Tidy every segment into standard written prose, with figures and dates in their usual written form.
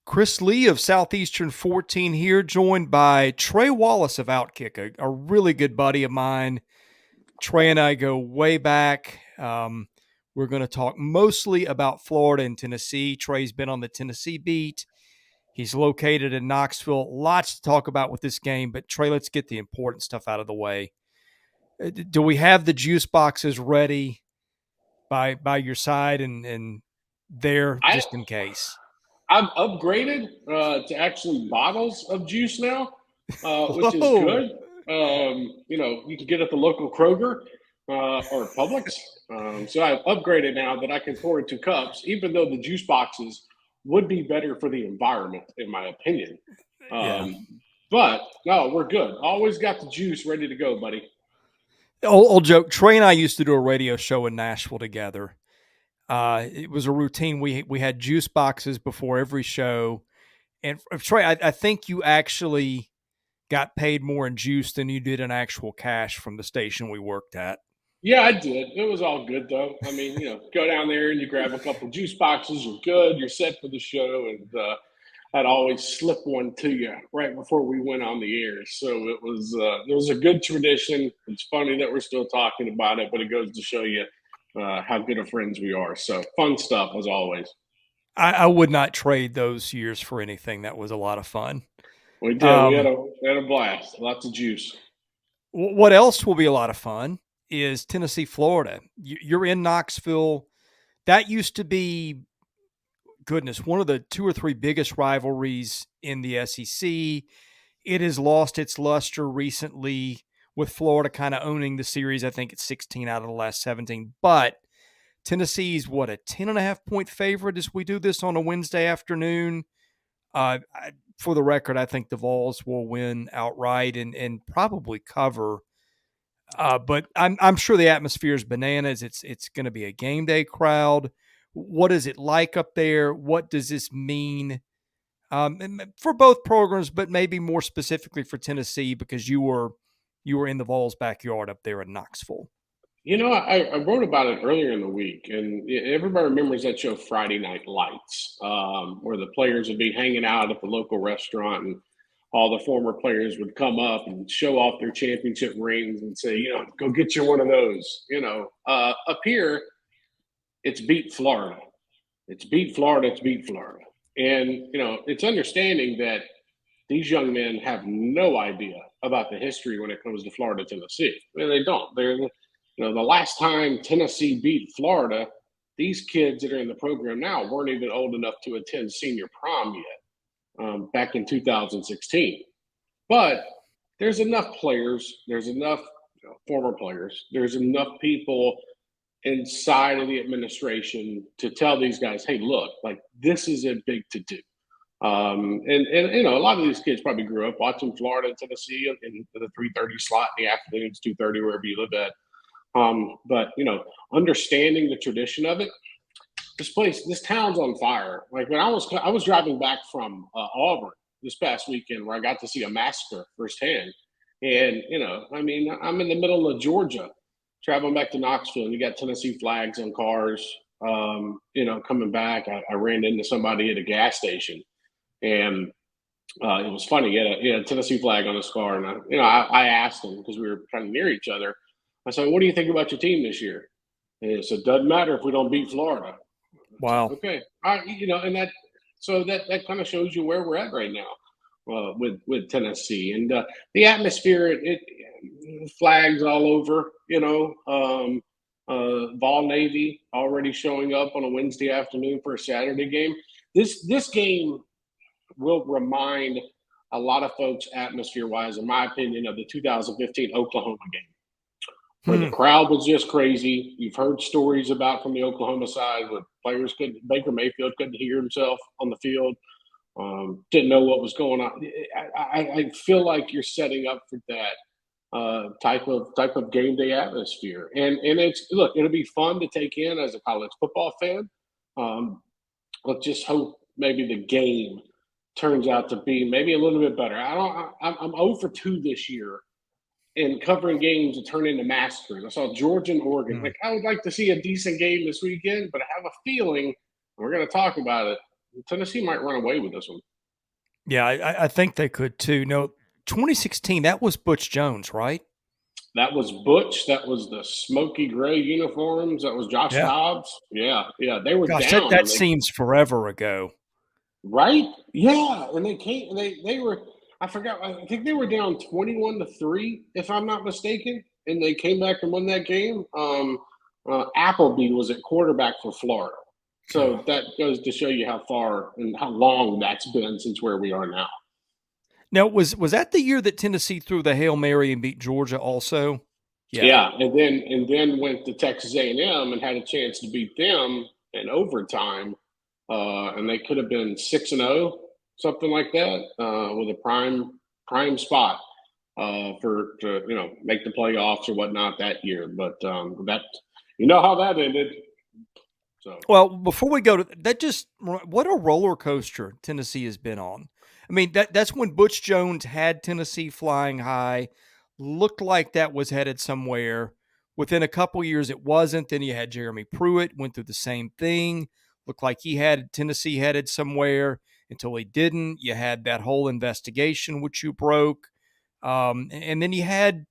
Chris Lee of Southeastern 14 here, joined by Trey Wallace of Outkick, a really good buddy of mine. Trey and I go way back. We're going to talk mostly about Florida and Tennessee. Trey's been on the Tennessee beat. He's located in Knoxville. Lots to talk about with this game, but Trey, let's get the important stuff out of the way. Do we have the juice boxes ready by your side and there I just in case? I've upgraded to actually bottles of juice now, which is Whoa. good. You can get at the local Kroger or Publix. So I've upgraded now that I can pour into cups, even though the juice boxes would be better for the environment, in my opinion. Yeah. Um, but no, we're good. Always got the juice ready to go, buddy. Old joke. Trey and I used to do a radio show in Nashville together. It was a routine. We had juice boxes before every show. And Trey, I think you actually got paid more in juice than you did in actual cash from the station we worked at. Yeah, I did. It was all good though. I mean, go down there and you grab a couple juice boxes. You're good. You're set for the show, and I'd always slip one to you right before we went on the air. So it was a good tradition. It's funny that we're still talking about it, but it goes to show you how good of friends we are. So fun stuff as always. I would not trade those years for anything. That was a lot of fun. We did. Um, We had a blast. Lots of juice. what else will be a lot of fun is Tennessee, Florida. You're in Knoxville. That used to be, goodness, one of the two or three biggest rivalries in the SEC. It has lost its luster recently with Florida kind of owning the series. I think it's 16 out of the last 17. But Tennessee's what, a 10.5 point favorite as we do this on a Wednesday afternoon. For the record, I think the Vols will win outright and probably cover. But I'm sure the atmosphere is bananas. It's going to be a game day crowd. What is it like up there? What does this mean for both programs, but maybe more specifically for Tennessee because you were in the Vols' backyard up there in Knoxville? I wrote about it earlier in the week, and everybody remembers that show Friday Night Lights, where the players would be hanging out at the local restaurant, and all the former players would come up and show off their championship rings and say, go get you one of those. Up here, it's beat Florida. It's beat Florida. It's beat Florida. And, it's understanding that these young men have no idea about the history when it comes to Florida, Tennessee. I mean, they don't. The last time Tennessee beat Florida, these kids that are in the program now weren't even old enough to attend senior prom yet, back in 2016. But there's enough players, there's enough former players, there's enough people inside of the administration to tell these guys, hey, look, like this is a big to do. And a lot of these kids probably grew up watching Florida and Tennessee in the 3:30 slot in the afternoons, 2:30, wherever you live at. But understanding the tradition of it, this town's on fire. Like when I was driving back from Auburn this past weekend, where I got to see a massacre firsthand, and I mean, I'm in the middle of Georgia, traveling back to Knoxville, and you got Tennessee flags on cars. Coming back, I ran into somebody at a gas station, and it was funny. He had a Tennessee flag on his car, and I asked him because we were kind of near each other. I said, "What do you think about your team this year?" And he said, "Doesn't matter if we don't beat Florida." I said, Wow. "Okay, all right." And that kind of shows you where we're at right now with Tennessee and the atmosphere. It flags all over. Vol Navy already showing up on a Wednesday afternoon for a Saturday game. This game will remind a lot of folks atmosphere wise, in my opinion, of the 2015 Oklahoma game, where the Hmm. crowd was just crazy. You've heard stories about from the Oklahoma side where players couldn't, Baker Mayfield couldn't hear himself on the field, didn't know what was going on. I feel like you're setting up for that type of game day atmosphere, and it'll be fun to take in as a college football fan. Let's just hope maybe the game turns out to be maybe a little bit better. I'm 0 for 2 this year in covering games that turn into massacres. I saw Georgia and Oregon. Hmm. Like I would like to see a decent game this weekend, but I have a feeling we're going to talk about it. Tennessee might run away with this one. Yeah, I think they could too. No, 2016, that was Butch Jones, right? That was Butch. That was the smoky gray uniforms. That was Josh Yeah. Dobbs. Yeah, yeah. They were Gosh, down that and they seems forever ago. right. Yeah, and they came. They were. I forgot. I think they were down 21-3, if I'm not mistaken, and they came back and won that game. Appleby was at quarterback for Florida, Oh. so that goes to show you how far and how long that's been since where we are now. Now, was that the year that Tennessee threw the Hail Mary and beat Georgia also? Yeah. Yeah, and then went to Texas A&M and had a chance to beat them in overtime, and they could have been 6-0, something like that, with a prime spot for to make the playoffs or whatnot that year. But that how that ended. So Well, before we go to that, just what a roller coaster Tennessee has been on. I mean, that's when Butch Jones had Tennessee flying high, looked like that was headed somewhere. Within a couple years, it wasn't. Then you had Jeremy Pruitt, went through the same thing. Looked like he had Tennessee headed somewhere until he didn't. You had that whole investigation, which you broke. And then you had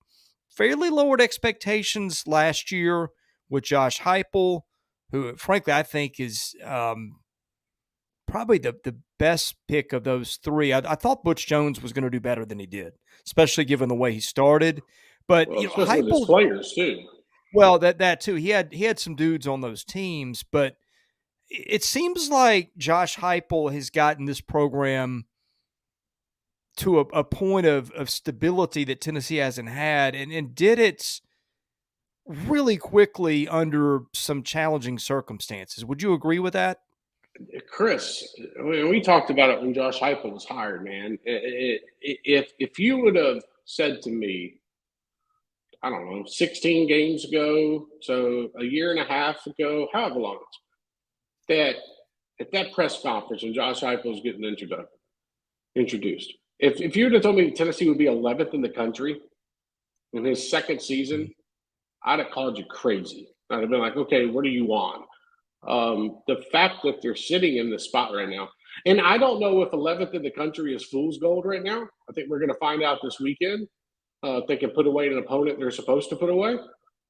fairly lowered expectations last year with Josh Heupel, who, frankly, I think is probably the best pick of those three. I thought Butch Jones was going to do better than he did, especially given the way he started. But well, especially with his Heupel, players too. well, that too. He had some dudes on those teams, but it seems like Josh Heupel has gotten this program to a point of stability that Tennessee hasn't had, and did it really quickly under some challenging circumstances. Would you agree with that? Chris, we talked about it when Josh Heupel was hired, man. If you would have said to me, I don't know, 16 games ago, so a year and a half ago, however long it's that at that press conference when Josh Heupel was getting introduced, if you would have told me Tennessee would be 11th in the country in his second season, I'd have called you crazy. I'd have been like, okay, what are you on? The fact that they're sitting in this spot right now, and I don't know if 11th in the country is fool's gold right now. I think we're going to find out this weekend if they can put away an opponent they're supposed to put away.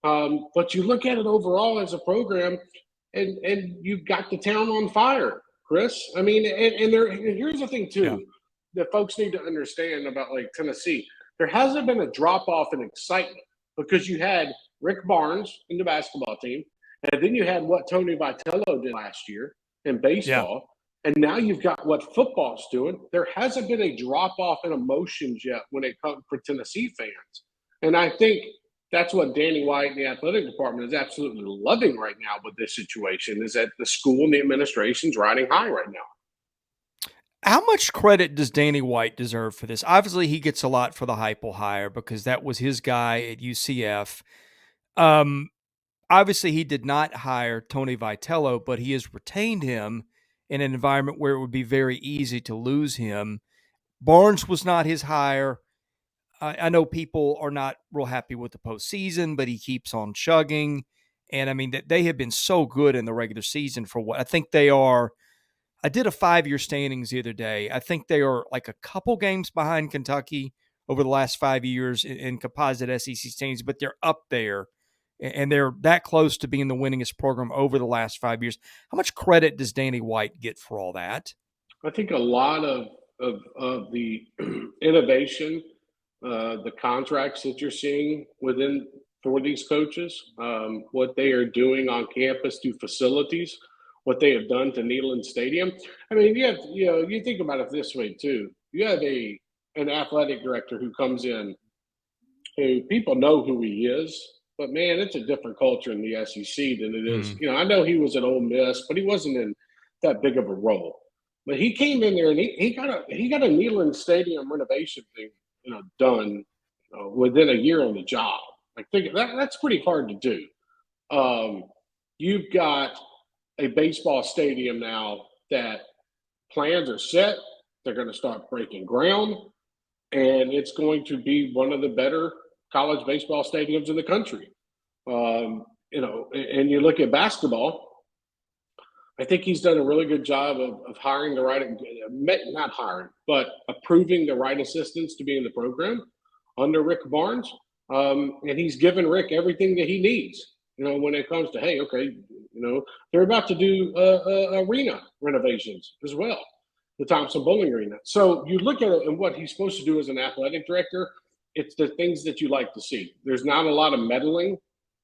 But you look at it overall as a program, and you've got the town on fire, Chris. I mean, and here's the thing Yeah. too that folks need to understand about like Tennessee. There hasn't been a drop off in excitement because you had Rick Barnes in the basketball team, and then you had what Tony Vitello did last year in Yeah. baseball. And now you've got what football's doing. There hasn't been a drop off in emotions yet when it comes for Tennessee fans. And I think that's what Danny White and the athletic department is absolutely loving right now with this situation is that the school and the administration's riding high right now. How much credit does Danny White deserve for this? Obviously, he gets a lot for the Heupel hire because that was his guy at UCF. Um, Obviously, he did not hire Tony Vitello, but he has retained him in an environment where it would be very easy to lose him. Barnes was not his hire. I know people are not real happy with the postseason, but he keeps on chugging. And I mean, that they have been so good in the regular season for what I think they are. I did a 5-year standings the other day. I think they are like a couple games behind Kentucky over the last 5 years in composite SEC standings, but they're up there and they're that close to being the winningest program over the last 5 years. How much credit does Danny White get for all that? I think a lot of the innovation, the contracts that you're seeing within for these coaches, what they are doing on campus through facilities, what they have done to Neyland Stadium. I mean, you think about it this way too. You have an athletic director who comes in who people know who he is, but man, it's a different culture in the SEC than it is. Mm. I know he was at Ole Miss, but he wasn't in that big of a role. But he came in there and he got a Neyland Stadium renovation thing, done within a year on the job. Like that's pretty hard to do. You've got a baseball stadium now that plans are set. They're going to start breaking ground, and it's going to be one of the better college baseball stadiums in the country. And you look at basketball, I think he's done a really good job of hiring the right, not hiring, but approving the right assistants to be in the program under Rick Barnes. And he's given Rick everything that he needs, when it comes to, hey, okay, they're about to do arena renovations as well, the Thompson Bowling Arena. So you look at it and what he's supposed to do as an athletic director, it's the things that you like to see. There's not a lot of meddling.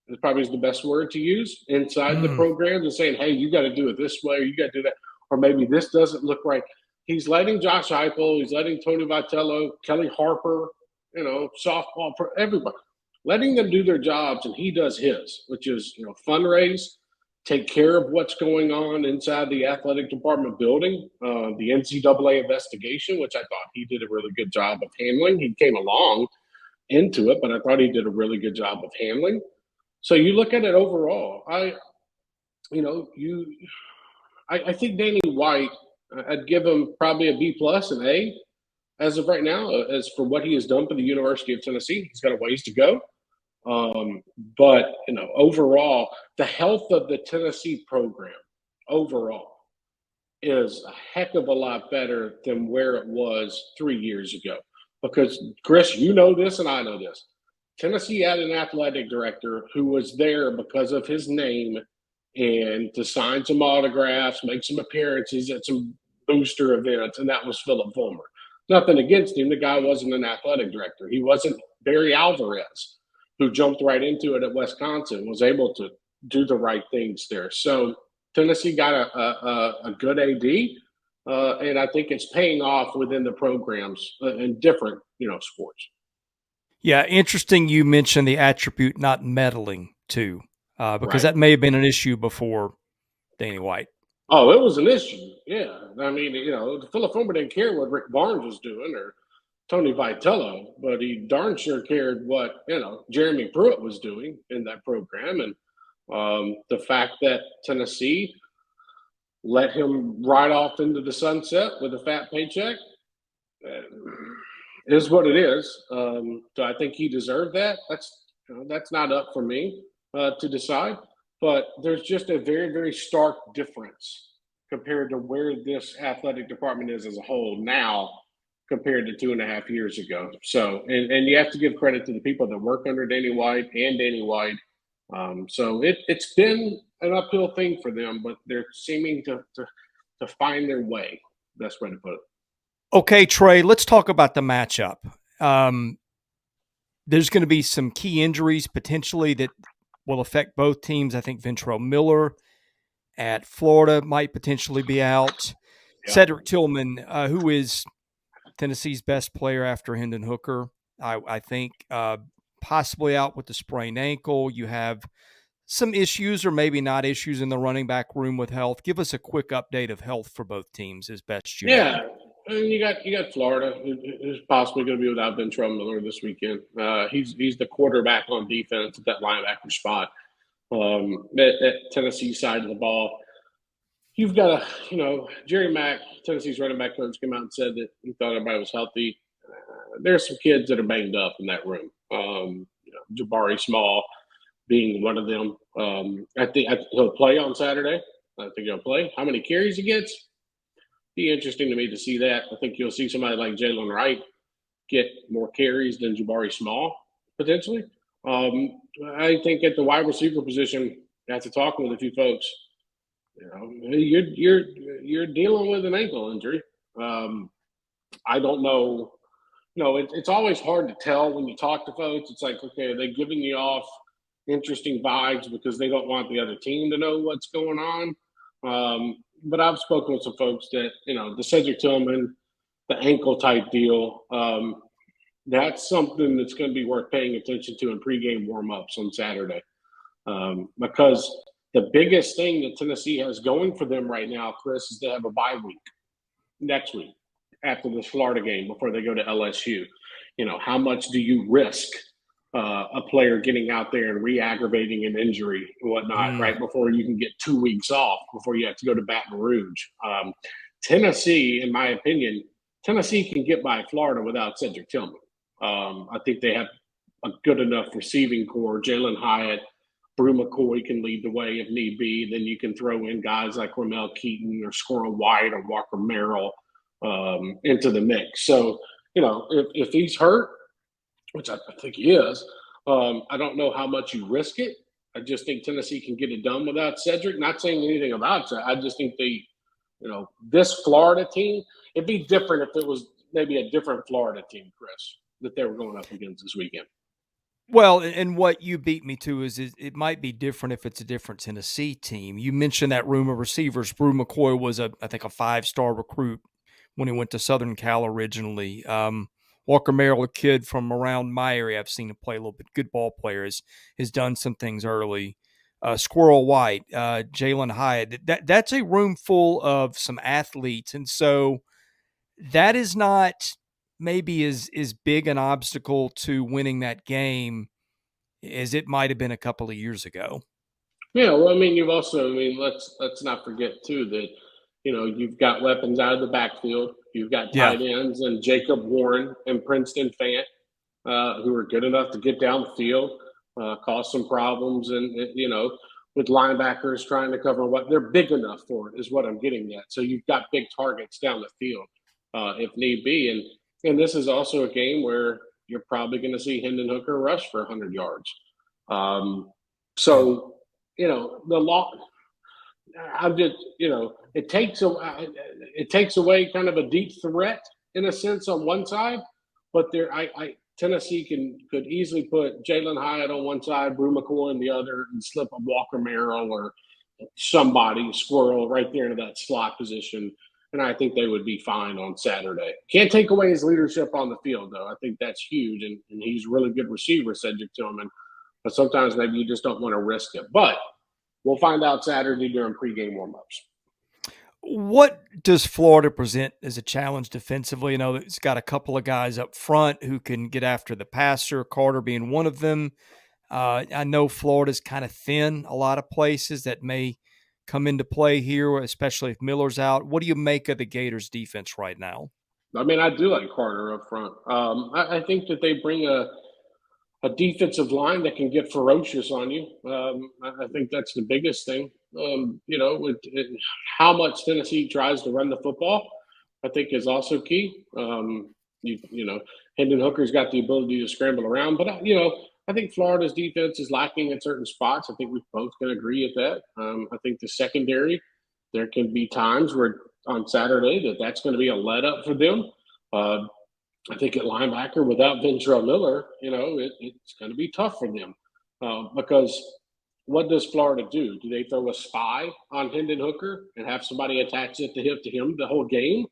It probably is the best word to use inside the Mm. program and saying, hey, you got to do it this way, or you got to do that, or maybe this doesn't look right. He's letting Josh Heupel, he's letting Tony Vitello, Kelly Harper, softball, everybody, letting them do their jobs, and he does his, which is, fundraise, take care of what's going on inside the athletic department building, the NCAA investigation, which I thought he did a really good job of handling. He came along into it, but I thought he did a really good job of handling. So you look at it overall. I think Danny White, I'd give him probably a B plus, an A, as of right now, as for what he has done for the University of Tennessee. He's got a ways to go. But overall, the health of the Tennessee program overall is a heck of a lot better than where it was 3 years ago. Because, Chris, you know this and I know this. Tennessee had an athletic director who was there because of his name and to sign some autographs, make some appearances at some booster events, and that was Philip Fulmer. Nothing against him. The guy wasn't an athletic director. He wasn't Barry Alvarez, who jumped right into it at Wisconsin, was able to do the right things there. So Tennessee got a good AD, and I think it's paying off within the programs in different, sports. Yeah, interesting you mentioned the attribute not meddling too, because Right. that may have been an issue before Danny White. Oh, it was an issue. Yeah. I mean, Philip Fulmer didn't care what Rick Barnes was doing or Tony Vitello, but he darn sure cared what, Jeremy Pruitt was doing in that program. And the fact that Tennessee let him ride off into the sunset with a fat paycheck is what it is. So I think he deserved that. That's not up for me to decide. But there's just a very, very stark difference compared to where this athletic department is as a whole now compared to 2.5 years ago. So, and you have to give credit to the people that work under Danny White and Danny White. So it's been an uphill thing for them, but they're seeming to find their way. Best way to put it. Okay, Trey, let's talk about the matchup. There's going to be some key injuries potentially that will affect both teams. I think Ventrell Miller at Florida might potentially be out. Yeah. Cedric Tillman, who is Tennessee's best player after Hendon Hooker, I think, possibly out with the sprained ankle. You have some issues or maybe not issues in the running back room with health. Give us a quick update of health for both teams as best you know. And you got Florida, who's possibly going to be without Ventrell Miller this weekend. He's the quarterback on defense at that linebacker spot. At Tennessee side of the ball, you've got Jerry Mack, Tennessee's running back coach, came out and said that he thought everybody was healthy. There's some kids that are banged up in that room. Jabari Small being one of them. I think he'll play on Saturday. I think he'll play. How many carries he gets? Be interesting to me to see that. I think you'll see somebody like Jalen Wright get more carries than Jabari Small potentially. I think at the wide receiver position, after talking with a few folks, you're dealing with an ankle injury. I don't know. It's always hard to tell when you talk to folks. It's like, okay, are they giving you off interesting vibes because they don't want the other team to know what's going on? But I've spoken with some folks that, the Cedric Tillman, the ankle type deal, that's something that's going to be worth paying attention to in pregame warm-ups on Saturday. Because the biggest thing that Tennessee has going for them right now, Chris, is they have a bye week next week after this Florida game before they go to LSU. How much do you risk a player getting out there and re-aggravating an injury and whatnot right before you can get 2 weeks off before you have to go to Baton Rouge? Tennessee, in my opinion, Tennessee can get by Florida without Cedric Tillman. I think they have a good enough receiving core. Jalen Hyatt, Brew McCoy can lead the way if need be. Then you can throw in guys like Ramel Keaton or Squirrel White or Walker Merrill into the mix. So, if he's hurt, which I think he is, I don't know how much you risk it. I just think Tennessee can get it done without Cedric. Not saying anything about it. I just think this Florida team, it'd be different if it was maybe a different Florida team, Chris, that they were going up against this weekend. Well, and what you beat me to is it might be different if it's a different Tennessee team. You mentioned that room of receivers. Brew McCoy was, I think, a 5-star recruit when he went to Southern Cal originally. Walker Merrill, a kid from around my area, I've seen him play a little bit. Good ball player, has done some things early. Squirrel White, Jalen Hyatt. That's a room full of some athletes, and so that is not maybe as big an obstacle to winning that game as it might have been a couple of years ago. Yeah, well, let's not forget too that you've got weapons out of the backfield. You've got Yeah. tight ends and Jacob Warren and Princeton Fant, who are good enough to get down the field, cause some problems, and with linebackers trying to cover what they're big enough for it is what I'm getting at. So you've got big targets down the field if need be, and this is also a game where you're probably going to see Hendon Hooker rush for 100 yards. So the law. I'm just, it takes away kind of a deep threat in a sense on one side, but Tennessee could easily put Jalen Hyatt on one side, Brew McCoy on the other, and slip a Walker Merrill or somebody Squirrel right there into that slot position, and I think they would be fine on Saturday. Can't take away his leadership on the field, though. I think that's huge, and he's a really good receiver, Cedric Tillman. But sometimes maybe you just don't want to risk it. But we'll find out Saturday during pregame warmups. What does Florida present as a challenge defensively? It's got a couple of guys up front who can get after the passer, Carter being one of them. I know Florida's kind of thin a lot of places that may come into play here, especially if Miller's out. What do you make of the Gators defense right now? I do like Carter up front. I think that they bring a defensive line that can get ferocious on you. I think that's the biggest thing. How much Tennessee tries to run the football, I think is also key. Hendon Hooker's got the ability to scramble around, but I think Florida's defense is lacking in certain spots. I think we both can agree with that. I think the secondary, there can be times where on Saturday that's going to be a let up for them. I think at linebacker without Ventrell Miller, it's going to be tough for them because what does Florida do? Do they throw a spy on Hendon Hooker and have somebody attach it to him the whole game?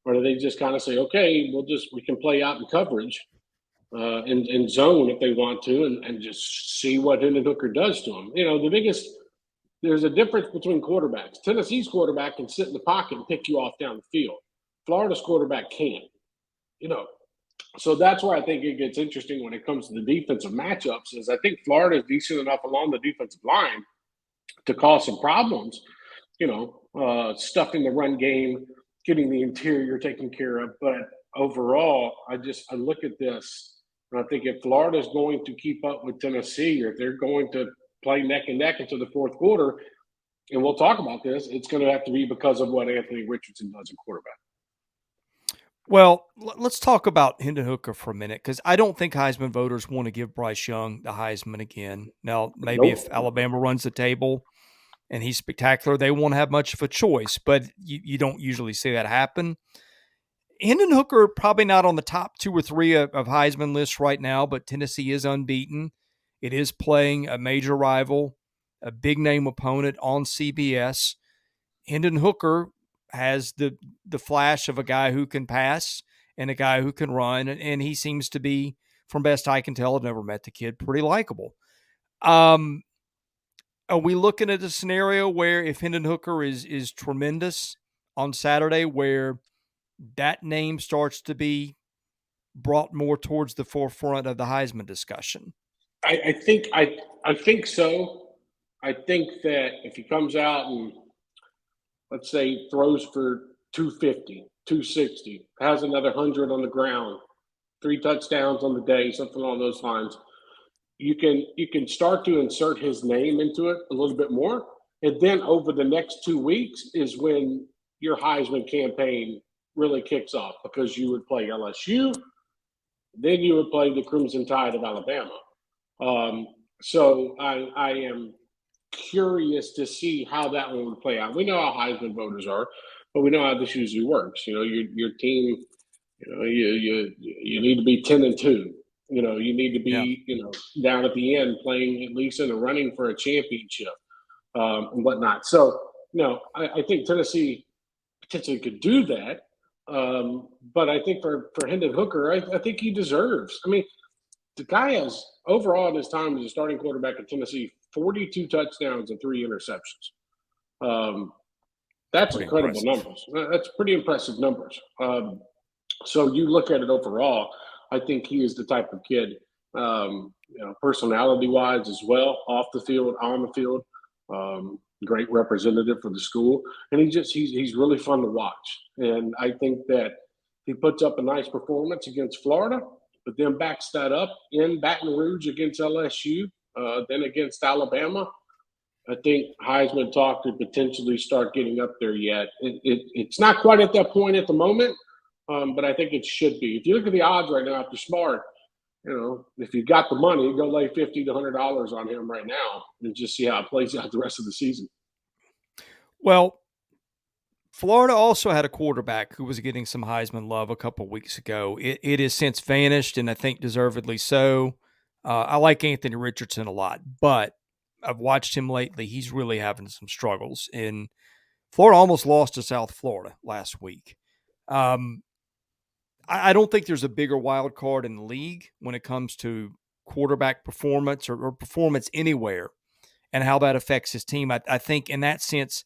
Or do they just kind of say, okay, we can play out in coverage and zone if they want to and just see what Hendon Hooker does to them? There's a difference between quarterbacks. Tennessee's quarterback can sit in the pocket and pick you off down the field. Florida's quarterback can't. So that's where I think it gets interesting when it comes to the defensive matchups is I think Florida is decent enough along the defensive line to cause some problems, stuffing the run game, getting the interior taken care of. But overall, I look at this and I think if Florida is going to keep up with Tennessee or if they're going to play neck and neck into the fourth quarter, and we'll talk about this, it's going to have to be because of what Anthony Richardson does at quarterback. Well, let's talk about Hendon Hooker for a minute because I don't think Heisman voters want to give Bryce Young the Heisman again. Now, maybe if Alabama runs the table and he's spectacular, they won't have much of a choice, but you don't usually see that happen. Hendon Hooker probably not on the top 2 or 3 of Heisman lists right now, but Tennessee is unbeaten. It is playing a major rival, a big-name opponent on CBS. Hendon Hooker has the flash of a guy who can pass and a guy who can run, and he seems to be, from best I can tell, I've never met the kid, pretty likable. Are we looking at a scenario where if Hendon Hooker is tremendous on Saturday, where that name starts to be brought more towards the forefront of the Heisman discussion? I think so. I think that if he comes out and let's say throws for 250, 260, has another 100 on the ground, 3 touchdowns on the day, something along those lines. you can start to insert his name into it a little bit more. And then over the next 2 weeks is when your Heisman campaign really kicks off, because you would play LSU, then you would play the Crimson Tide of Alabama. So I am curious to see how that one would play out. We know how Heisman voters are, but we know how this usually works. Your team, you need to be 10-2. You need to be down at the end playing at least in the running for a championship and whatnot. So I think Tennessee potentially could do that. But I think for Hendon Hooker, I think he deserves. I mean, the guy has overall in his time as a starting quarterback at Tennessee 42 touchdowns and 3 interceptions. That's Pretty incredible impressive. numbers. That's pretty impressive numbers. So you look at it overall, I think he is the type of kid, personality-wise as well, off the field, on the field, great representative for the school, and he's really fun to watch. And I think that he puts up a nice performance against Florida, but then backs that up in Baton Rouge against LSU, then against Alabama. I think Heisman talk could potentially start getting up there yet. It's not quite at that point at the moment, but I think it should be. If you look at the odds right now, if you're smart, if you got the money, go lay $50 to $100 on him right now and just see how it plays out the rest of the season. Well, Florida also had a quarterback who was getting some Heisman love a couple of weeks ago. It has since vanished, and I think deservedly so. I like Anthony Richardson a lot, but I've watched him lately. He's really having some struggles. And Florida almost lost to South Florida last week. I don't think there's a bigger wild card in the league when it comes to quarterback performance or performance anywhere and how that affects his team. I think in that sense,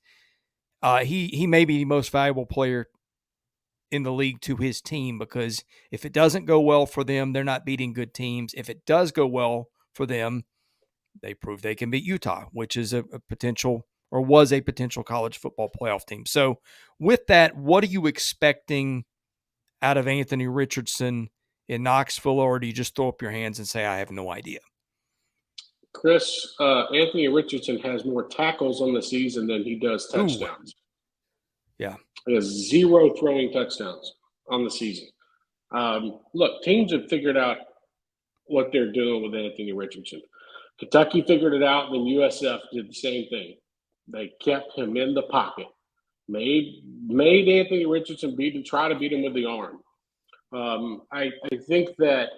he may be the most valuable player in the league to his team, because if it doesn't go well for them, they're not beating good teams. If it does go well for them, they prove they can beat Utah, which is a potential, or was a potential, college football playoff team. So with that, what are you expecting out of Anthony Richardson in Knoxville, or do you just throw up your hands and say, I have no idea? Chris, Anthony Richardson has more tackles on the season than he does touchdowns. Ooh. Yeah. He has 0 throwing touchdowns on the season. Look, teams have figured out what they're doing with Anthony Richardson. Kentucky figured it out, and then USF did the same thing. They kept him in the pocket, made Anthony Richardson try to beat him with the arm. I think that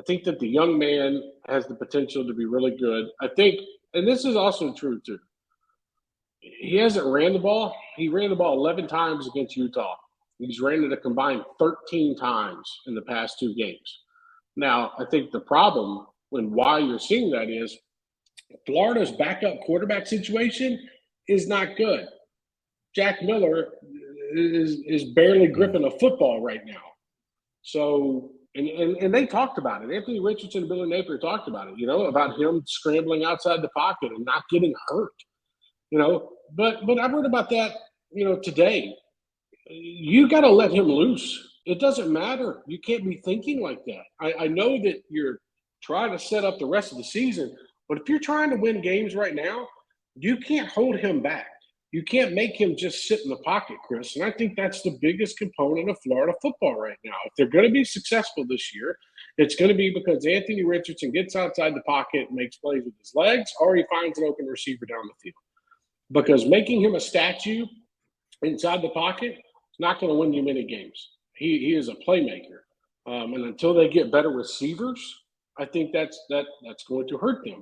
the young man has the potential to be really good. I think, and this is also true too, he hasn't ran the ball. He ran the ball 11 times against Utah. He's ran it a combined 13 times in the past 2 games. Now, I think the problem and why you're seeing that is Florida's backup quarterback situation is not good. Jack Miller is barely gripping a football right now. So, and they talked about it. Anthony Richardson and Billy Napier talked about it, about him scrambling outside the pocket and not getting hurt. But I heard about that, today. You got to let him loose. It doesn't matter. You can't be thinking like that. I know that you're trying to set up the rest of the season, but if you're trying to win games right now, you can't hold him back. You can't make him just sit in the pocket, Chris. And I think that's the biggest component of Florida football right now. If they're going to be successful this year, it's going to be because Anthony Richardson gets outside the pocket and makes plays with his legs, or he finds an open receiver down the field. Because making him a statue inside the pocket is not going to win you many games. He is a playmaker. And until they get better receivers, I think that's going to hurt them.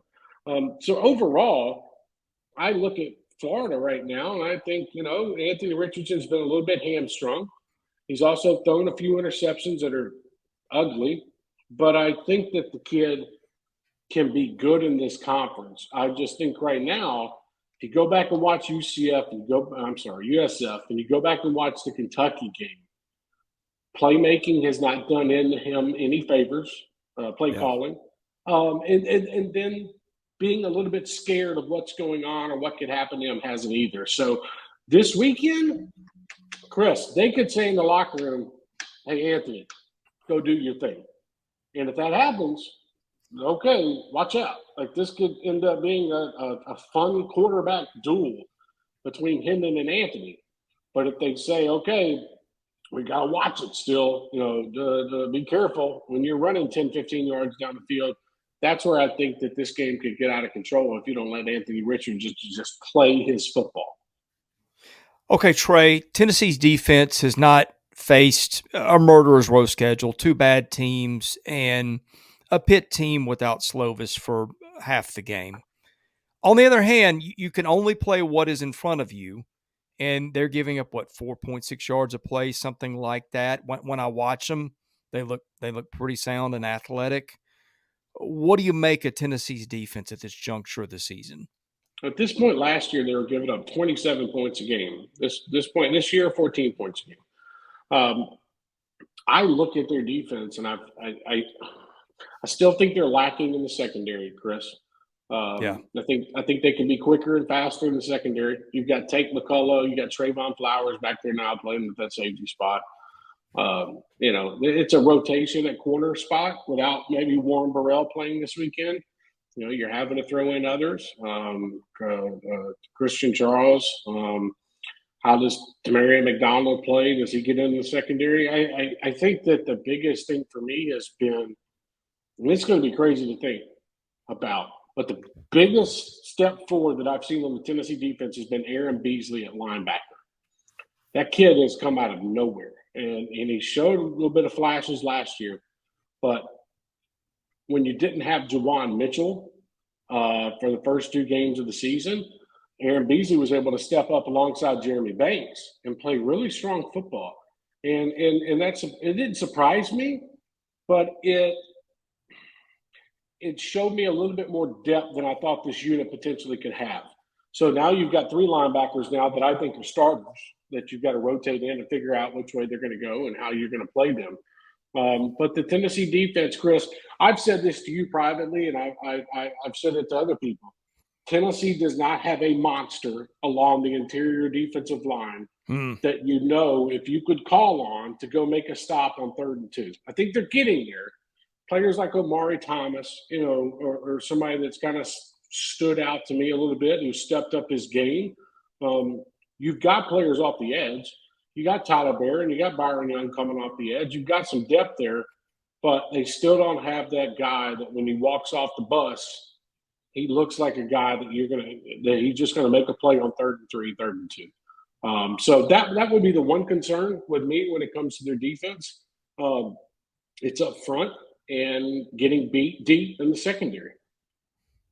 So overall, I look at Florida right now, and I think, Anthony Richardson's been a little bit hamstrung. He's also thrown a few interceptions that are ugly, but I think that the kid can be good in this conference. I just think right now, if you go back and watch USF, and you go back and watch the Kentucky game, playmaking has not done him any favors, calling. And then being a little bit scared of what's going on or what could happen to him hasn't either. So this weekend, Chris, they could say in the locker room, hey, Anthony, go do your thing. And if that happens, okay, watch out. Like this could end up being a fun quarterback duel between Hendon and Anthony. But if they say, okay, we got to watch it still, be careful when you're running 10, 15 yards down the field. That's where I think that this game could get out of control if you don't let Anthony Richardson just play his football. Okay, Trey, Tennessee's defense has not faced a murderer's row schedule, two bad teams, and a Pitt team without Slovis for half the game. On the other hand, you can only play what is in front of you, and they're giving up 4.6 yards a play, something like that. When I watch them, they look pretty sound and athletic. What do you make of Tennessee's defense at this juncture of the season? At this point last year, they were giving up 27 points a game. This point this year, 14 points a game. I look at their defense, and I still think they're lacking in the secondary, Chris. Yeah. I think they can be quicker and faster in the secondary. You've got Tate McCullough, you got Trayvon Flowers back there now playing with that safety spot. It's a rotation at corner spot without maybe Warren Burrell playing this weekend. You're having to throw in others. Christian Charles. How does Demarion McDonald play? Does he get in the secondary? I think that the biggest thing for me has been, and it's going to be crazy to think about, but the biggest step forward that I've seen on the Tennessee defense has been Aaron Beasley at linebacker. That kid has come out of nowhere, and he showed a little bit of flashes last year, but when you didn't have Jawan Mitchell for the first two games of the season, Aaron Beasley was able to step up alongside Jeremy Banks and play really strong football. And it didn't surprise me, but it showed me a little bit more depth than I thought this unit potentially could have. So now you've got three linebackers now that I think are starters that you've got to rotate in and figure out which way they're going to go and how you're going to play them. But the Tennessee defense, Chris, I've said this to you privately, and I've said it to other people. Tennessee does not have a monster along the interior defensive line that if you could call on to go make a stop on 3rd and 2. I think they're getting there. Players like Omari Thomas, or somebody that's kind of stood out to me a little bit, who stepped up his game. You've got players off the edge. You got Tyler Barron, you got Byron Young coming off the edge. You've got some depth there, but they still don't have that guy that when he walks off the bus, he looks like a guy that he's just gonna make a play on 3rd and 3, 3rd and 2. So that would be the one concern with me when it comes to their defense. It's up front and getting beat deep in the secondary.